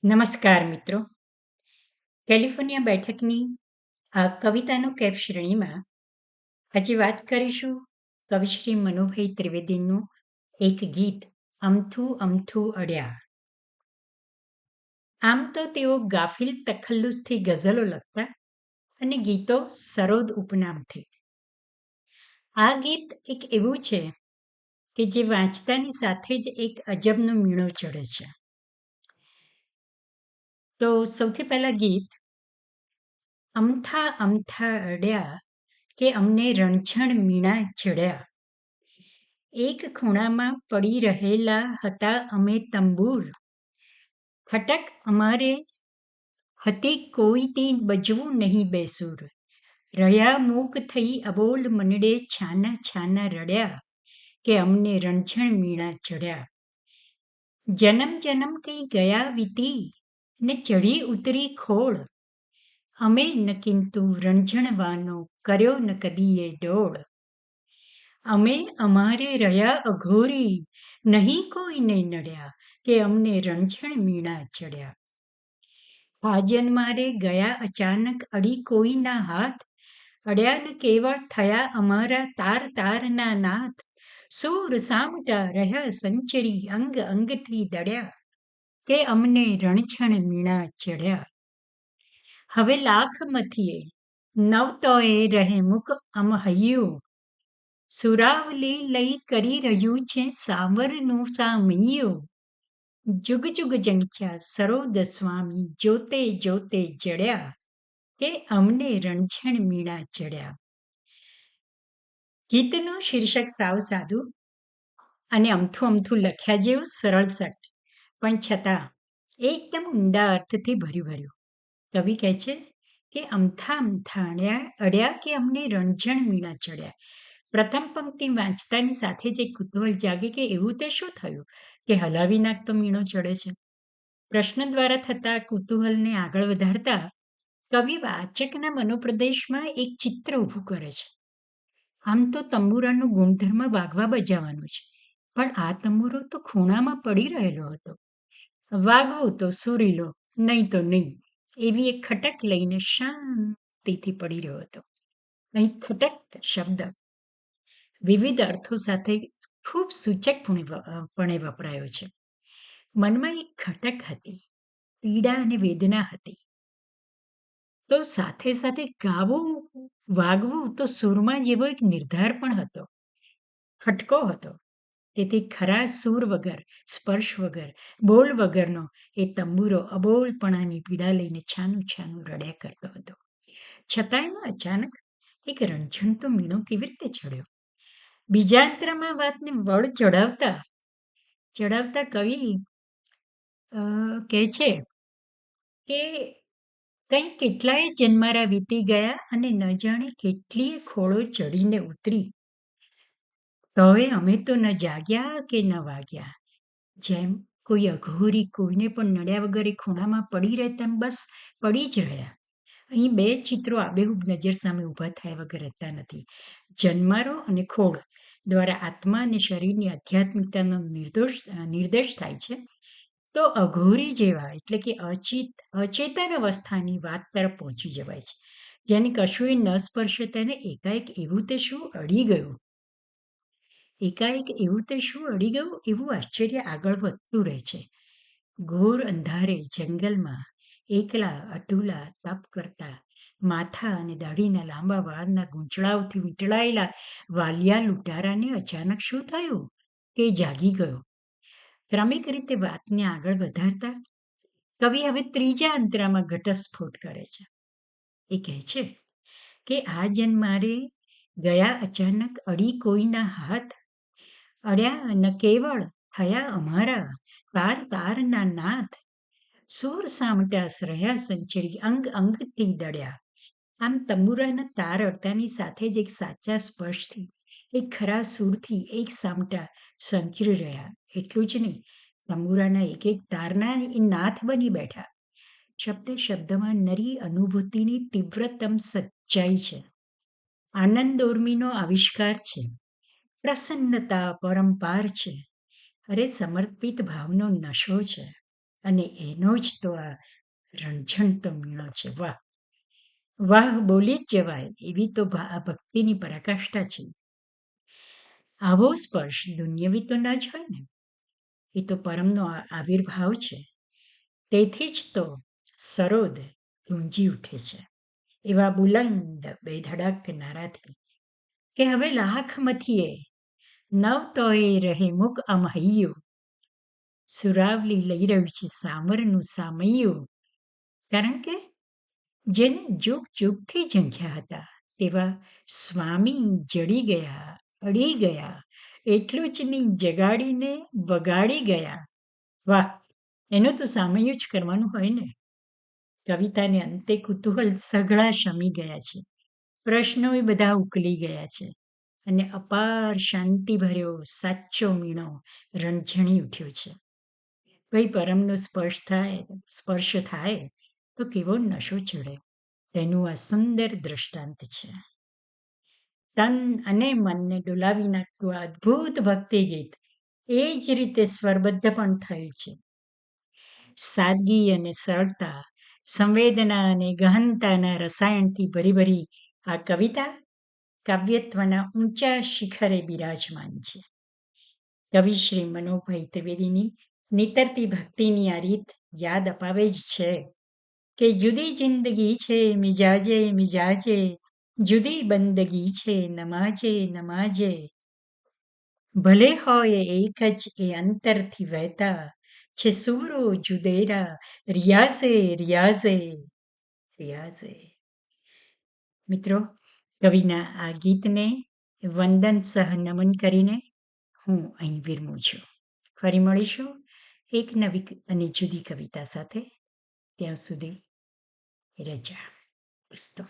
નમસ્કાર મિત્રો. કેલિફોર્નિયા બેઠકની આ કવિતાનો કેફ શ્રેણીમાં આજે વાત કરીશું કવિશ્રી મનુભાઈ ત્રિવેદીનું એક ગીત અમથું અમથું અડ્યા. આમ તો તેઓ ગાફિલ તખલ્લુસથી ગઝલો લખતા અને ગીતો સરોદ ઉપનામથી. આ ગીત એક એવું છે કે જે વાંચતાની સાથે જ એક અજબનો મીણો ચડે છે. તો સૌથી પહેલા ગીત અમથા અમથા અડ્યા કે અમને રણછણ મીણા ચડ્યા. એક ખૂણામાં પડી રહેલા હતા અમે તંબૂર. ખટક અમારે હતી કોઈથી બજવું નહીં બેસૂર. રહ્યા મૂક થઈ અબોલ મનડે છાના છાના રડ્યા કે અમને રણછણ મીણા ચડ્યા. જન્મ જન્મ કઈ ગયા વીતી ને ચઢી ઉતરી ખોળ. અમે ન કિંતુ રણઝણવાનો કર્યો ન કદીએ ડોળ. અમે અમારે રહ્યા અઘોરી નહીં કોઈને નડ્યા કે અમને રણછણ મીણા ચડ્યા. ભાજન મારે ગયા અચાનક અડી કોઈના હાથ. અડ્યા ન કેવળ થયા અમારા તાર તારના નાથ. સૂર સામટા રહ્યા સંચરી અંગ અંગથી દડ્યા કે અમને રણછણ મીણા ચડ્યા. હવે લાખ મથીએ નવતોએ રહે મુક અમ હૈયું. સુરાવલી લઈ કરી રહ્યું છે સાવરનું સામૈયું. જુગ જુગ જંખ્યા સરોદ સ્વામી જોતે જોતે જડ્યા કે અમને રણછણ મીણા ચડ્યા. ગીતનું શીર્ષક સાવ સાદું અને અમથું અમથું લખ્યા જેવું સરળ સટ, પણ છતાં એકદમ ઊંડા અર્થથી ભર્યું. કવિ કહે છે કે અમથા અમથા અડ્યા કે અમને રણઝણ મીણા ચડ્યા. પ્રથમ પંક્તિ વાંચતાની સાથે જ એક કુતૂહલ જાગે કે એવું તે શું થયું કે હલાવી નાખતો મીણો ચડે છે. પ્રશ્ન દ્વારા થતા કુતૂહલને આગળ વધારતા કવિ વાચકના મનોપ્રદેશમાં એક ચિત્ર ઊભું કરે છે. આમ તો તંબુરાનો ગુણધર્મ વાગવા બજાવવાનું છે, પણ આ તંબુરો તો ખૂણામાં પડી રહેલો હતો. વાગવું તો સુરીલો, નહીં તો નહીં, એવી એક ખટક લઈને શાંતિથી પડી રહ્યો હતો. અહીં ખટક શબ્દ વિવિધ અર્થો સાથે ખૂબ સૂચકપણે વપરાયો છે. મનમાં એક ખટક હતી, પીડા અને વેદના હતી. તો સાથે સાથે ગાવું, વાગવું તો સુરમાં જેવો એક નિર્ધાર પણ હતો, ખટકો હતો. તેથી ખરા સૂર વગર, સ્પર્શ વગર, બોલ વગરનો એ તંબુરો અબોલપણાની પીડા લઈને છાનું છાનું રડ્યા કરતો હતો. છતાંય અચાનક એક રણઝણતો મીણો કેવી રીતે ચડ્યો. બીજાંતરમાં વાતને વળ ચડાવતા કવિ કહે છે કે કંઈ કેટલાય જન્મારા વીતી ગયા અને ન જાણે કેટલીય ખોળો ચડીને ઉતરી. તોય અમે તો ન જાગ્યા કે ન વાગ્યા. જેમ કોઈ અઘોરી કોઈને પણ નડ્યા વગર એ ખૂણામાં પડી રહે તેમ બસ પડી જ રહ્યા. અહીં બે ચિત્રો આબેહૂબ નજર સામે ઊભા થયા વગર રહેતા નથી. જન્મારો અને ખોળ દ્વારા આત્મા અને શરીરની આધ્યાત્મિકતાનો નિર્દેશ થાય છે. તો અઘોરી જેવા એટલે કે અચેતન અવસ્થાની વાત તરફ પહોંચી જવાય છે. જેને કશુંય ન સ્પર્શે તેને એકાએક એવું તે શું અડી ગયું. એવું આશ્ચર્ય આગળ વધતું રહે છે. ઘોર અંધારે જંગલમાં એકલા અટુલા તપ કરતા માથા અને દાઢીના લાંબા વાળના ગૂંચળાઓથી વીંટળાયેલા વાલિયા લૂંટારાને અચાનક શું થયું કે જાગી ગયો. ક્રમિક રીતે વાતને આગળ વધારતા કવિ હવે ત્રીજા અંતરામાં ઘટસ્ફોટ કરે છે. એ કહે છે કે આ જન્મારે ગયા અચાનક અડી કોઈના હાથ. અડ્યા ન કેવળ થયા અમારા તાર તારના નાથ. સૂર સામટા રહ્યા સંચરી અંગ અંગથી દડ્યા. આમ તંબુરાના તાર અડતાની સાથે જ એક સાચા સ્પર્શથી, એક ખરા સૂરથી એક સામટા સંચરી રહ્યા. એટલું જ નહીં, તંબુરાના એક એક તારના એ નાથ બની બેઠા. શબ્દમાં નરી અનુભૂતિની તીવ્રતમ સચ્ચાઈ છે. આનંદોર્મીનો આવિષ્કાર છે. પ્રસન્નતા પરંપાર છે. અરે સમર્પિત ભાવનો નશો છે. અને એનો જ તો આ રણઝણતો મીણો છે. વાહ વાહ બોલી જ જવાય એવી તો આ ભક્તિની પરાકાષ્ઠા છે. આવો સ્પર્શ દુન્યવી તો ન જ હોય ને, એ તો પરમનો આવિર્ભાવ છે. તેથી જ તો સરોદ ગુંજી ઉઠે છે એવા બુલંદ બેધડક નારાથી કે હવે લાખ મથીએ નવ તોય રહે મુક અમહૈયું, સુરાવલી લઈ રહ્યું છે સામરનું સામૈયું. કારણ કે જેને જુગ જુગથી ઝંખ્યા હતા તેવા સ્વામી જડી ગયા, અડી ગયા, એટલું જ નહીં જગાડીને વગાડી ગયા. વાહ, એનું તો સામૈયું જ કરવાનું હોય ને. કવિતાને અંતે કુતૂહલ સઘળા શમી ગયા છે, પ્રશ્નો એ બધા ઉકલી ગયા છે, અને અપાર શાંતિભર્યો સાચો મીણો રણઝણી ઉઠ્યો છે. ભાઈ પરમનો સ્પર્શ થાય તો કેવો નશો ચડે, તેનું આ સુંદર દ્રષ્ટાંત છે. તન અને મનને ડોલાવી નાખતું આ અદ્ભુત ભક્તિ ગીત એ જ રીતે સ્વરબદ્ધ પણ થયું છે. સાદગી અને સરળતા, સંવેદના અને ગહનતાના રસાયણથી ભરી આ કવિતા કાવ્યત્વના ઊંચા શિખરે બિરાજમાન છે. કવિ શ્રી મનોભાઈ ત્રિવેદીની નીતરતી ભક્તિની આ રીત યાદ અપાવે જ છે કે જુદી જિંદગી છે મિજાજે મિજાજે, જુદી બંદગી છે નમાજે નમાજે. ભલે હોય એક જ એ અંતરથી વહેતા છે સૂરો જુદેરા, રિયાઝે રિયાઝે રિયાઝે. મિત્રો, કવિના આ ગીતને વંદન સહ નમન કરીને હું અહીં વિરમું છું. ફરી મળીશું એક નવી અને જુદી કવિતા સાથે. ત્યાં સુધી રજા. અસ્તુ.